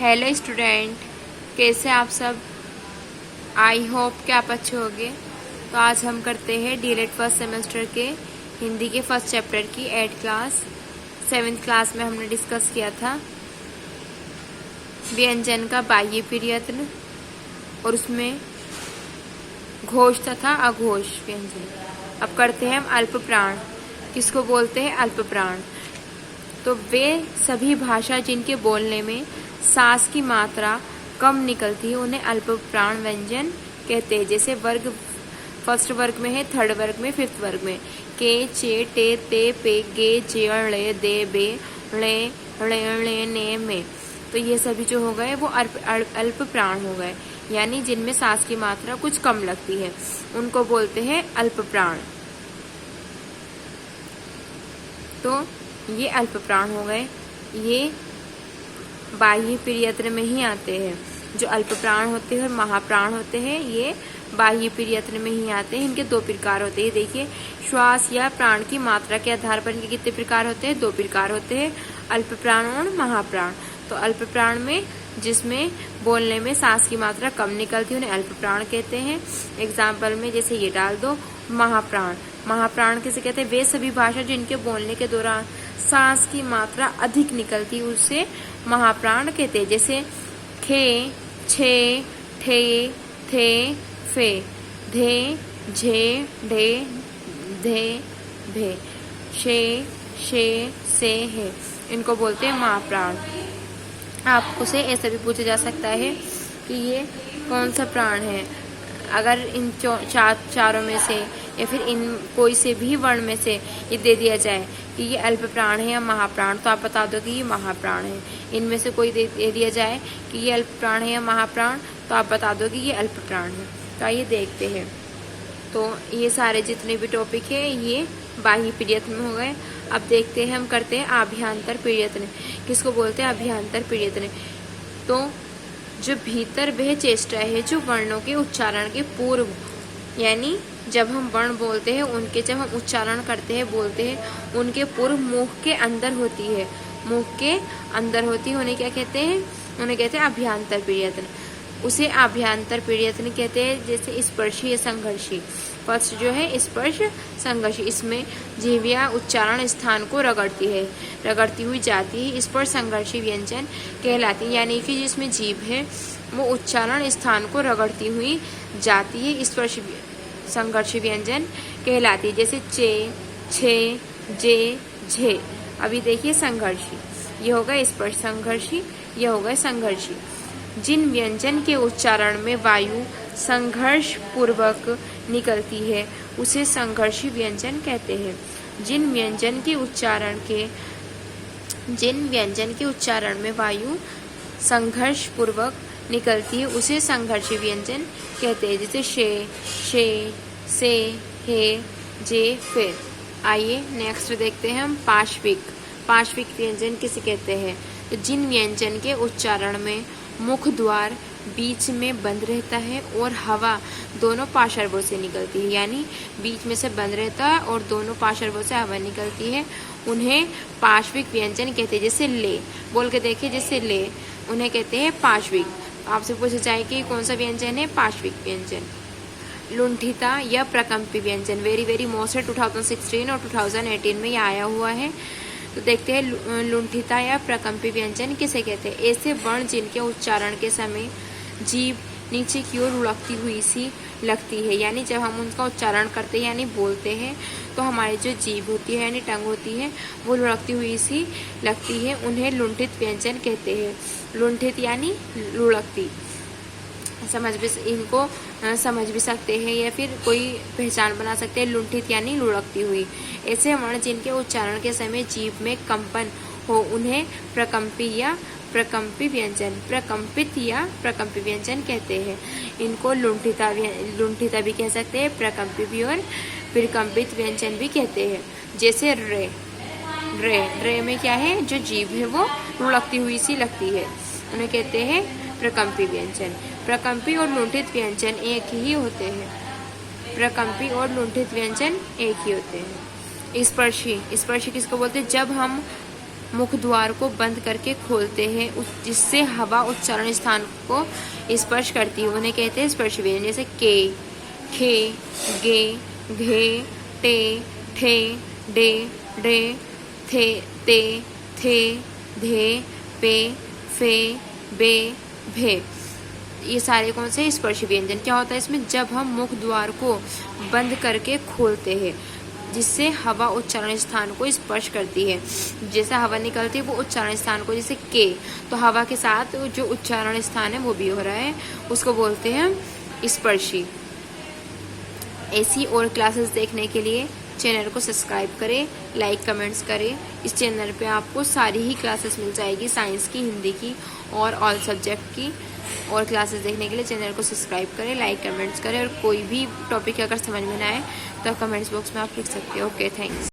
Hello student, कैसे आप सब। आई होप कि आप अच्छे होंगे। तो आज हम करते हैं डीएलएड फर्स्ट सेमेस्टर के हिंदी के फर्स्ट चैप्टर की 8th क्लास। 7th क्लास में हमने डिस्कस किया था व्यंजन का बाह्य प्रयत्न और उसमें घोष तथा अघोष व्यंजन। अब करते हैं हम अल्प प्राण। किसको बोलते हैं? अल्प प्राण। तो वे सभी भाषा जिनके बोलने में सांस की मात्रा कम निकलती है उन्हें अल्प प्राण व्यंजन कहते हैं। जैसे वर्ग फर्स्ट वर्ग में है, थर्ड वर्ग में, फिफ्थ वर्ग में के, चे, टे, ते, पे, गे, जे, ळे, दे, बे, ळे, ळे, ने, में। तो ये सभी जो हो गए वो अल्प प्राण हो गए, यानी जिनमें सांस की मात्रा कुछ कम लगती है, उनको बोलते हैं अल्प प्राण। तो ये अल्प प्राण हो गए। ये बाह्य प्रयत्न में ही आते हैं। जो अल्प प्राण होते हैं और महाप्राण होते हैं ये बाह्य प्रयत्न में ही आते हैं। इनके दो प्रकार होते हैं। देखिए, श्वास या प्राण की मात्रा के आधार पर इनके कितने प्रकार होते हैं? दो प्रकार होते हैं, अल्प प्राण और महाप्राण। तो अल्प प्राण में जिसमें बोलने में सांस की मात्रा कम निकलती है उन्हें अल्प प्राण कहते हैं। एग्जाम्पल में जैसे ये डाल दो, महाप्राण। महाप्राण किसे कहते हैं? वे सभी भाषा जिनके बोलने के दौरान सांस की मात्रा अधिक निकलती है उसे महाप्राण कहते हैं। जैसे खे, छे, ठे, थे, फे, धे, झे, ढे, धे, भे, शे, शे, से, है। इनको बोलते हैं महाप्राण। आपको से ऐसा भी पूछा जा सकता है कि ये कौन सा प्राण है। अगर इन चारों में से या फिर इन कोई से भी वर्ण में से ये दे दिया जाए कि ये अल्प प्राण है या महाप्राण, तो आप बता दो कि ये महाप्राण है। इनमें से कोई दे दिया जाए कि ये अल्प प्राण है या महाप्राण, तो आप बता दो कि ये अल्प प्राण है। तो आइए देखते हैं। तो ये सारे जितने भी टॉपिक है ये बाह्य प्रयत्न में हो गए। अब देखते हैं, हम करते हैं आभ्यंतर प्रयत्न। किसको बोलते हैं? अभ्यंतर प्रयत्न। तो जो भीतर वह चेष्टा है जो वर्णों के उच्चारण के पूर्व, यानी जब हम वर्ण बोलते हैं उनके जब हम उच्चारण करते हैं, बोलते हैं, उनके पूर्व मुख के अंदर होती है। मुख के अंदर होती है उन्हें क्या कहते हैं? उन्हें कहते हैं अभ्यंतर प्रयत्न। उसे आभ्यंतर प्रयत्न कहते हैं। जैसे स्पर्शी या संघर्षी। फर्स्ट जो है स्पर्श संघर्षी, इसमें जीविया उच्चारण स्थान को रगड़ती हुई जाती है। स्पर्श संघर्षी व्यंजन कहलाती है, यानी कि जिसमें जीभ है वो उच्चारण स्थान को रगड़ती हुई जाती है, स्पर्श संघर्षी व्यंजन कहलाती है। जैसे चे, छे, जे, झे। अभी देखिए संघर्षी, ये होगा स्पर्श संघर्षी, ये होगा संघर्षी। जिन व्यंजन के उच्चारण में वायु संघर्ष पूर्वक निकलती है उसे संघर्षी व्यंजन कहते हैं। जिन व्यंजन के उच्चारण में वायु संघर्ष पूर्वक निकलती है उसे संघर्षी व्यंजन कहते हैं। जैसे शे, से, हे, जे, फे। आइए नेक्स्ट देखते हैं हम पार्श्विक व्यंजन किसे कहते हैं? तो जिन व्यंजन के उच्चारण में मुख द्वार बीच में बंद रहता है और हवा दोनों पार्श्वों से निकलती है, यानी बीच में से बंद रहता है और दोनों पार्श्वों से हवा निकलती है, उन्हें पार्श्विक व्यंजन कहते हैं। जैसे ले, बोल के देखिए, जैसे ले, उन्हें कहते हैं पार्श्विक। आपसे पूछा जाए कि कौन सा व्यंजन है? पार्श्विक व्यंजन। लुंठिता या प्रकंपी व्यंजन, वेरी मोस्ट है। 2016 और 2018 में यह आया हुआ है। तो देखते हैं लुंठिता या प्रकंपी व्यंजन किसे कहते हैं? ऐसे वर्ण जिनके उच्चारण के समय जीभ नीचे की ओर लुढ़कती हुई सी लगती है, यानी जब हम उनका उच्चारण करते हैं यानी बोलते हैं तो हमारी जो जीभ होती है यानी टंग होती है वो लुढ़कती हुई सी लगती है, उन्हें लुंठित व्यंजन कहते हैं। लुंठित यानी लुढ़कती। इनको समझ भी सकते हैं या फिर कोई पहचान बना सकते हैं। लुंठित यानी लुढ़कती हुई। ऐसे वर्ण जिनके उच्चारण के समय जीभ में कंपन हो उन्हें प्रकंपित या प्रकंपी व्यंजन कहते हैं। इनको लुंठिता भी कह सकते हैं, प्रकंपी भी और प्रकंपित व्यंजन भी कहते हैं। जैसे रे में क्या है? जो जीभ है वो लुढ़कती हुई सी लगती है, उन्हें कहते हैं प्रकंपी व्यंजन। प्रकंपी और लुंठित व्यंजन एक ही होते हैं। प्रकंपी और लुंठित व्यंजन एक ही होते हैं। स्पर्शी किसको बोलते हैं? जब हम मुख द्वार को बंद करके खोलते हैं, जिससे हवा उच्चारण स्थान को स्पर्श करती है, उन्हें कहते हैं स्पर्श व्यंजन। जैसे के, खे, गे, घे, टे, ठे, डे, डे, थे, ते, थे, धे, पे, फे, बे, भे। ये सारे कौन से स्पर्श व्यंजन। क्या होता है इसमें, जब हम मुख द्वार को बंद करके खोलते हैं, जिससे हवा उच्चारण स्थान को स्पर्श करती है, जैसे हवा निकलती है वो उच्चारण स्थान को, जैसे के, तो हवा के साथ जो उच्चारण स्थान है वो भी हो रहा है, उसको बोलते हैं स्पर्शी। ऐसी और क्लासेस देखने के लिए चैनल को सब्सक्राइब करें, लाइक कमेंट्स करें। इस चैनल पे आपको सारी ही क्लासेस मिल जाएगी, साइंस की, हिंदी की और ऑल सब्जेक्ट की। और क्लासेस देखने के लिए चैनल को सब्सक्राइब करें, लाइक कमेंट्स करें, और कोई भी टॉपिक अगर समझ में ना आए तो कमेंट्स बॉक्स में आप लिख सकते हो। Okay, thanks.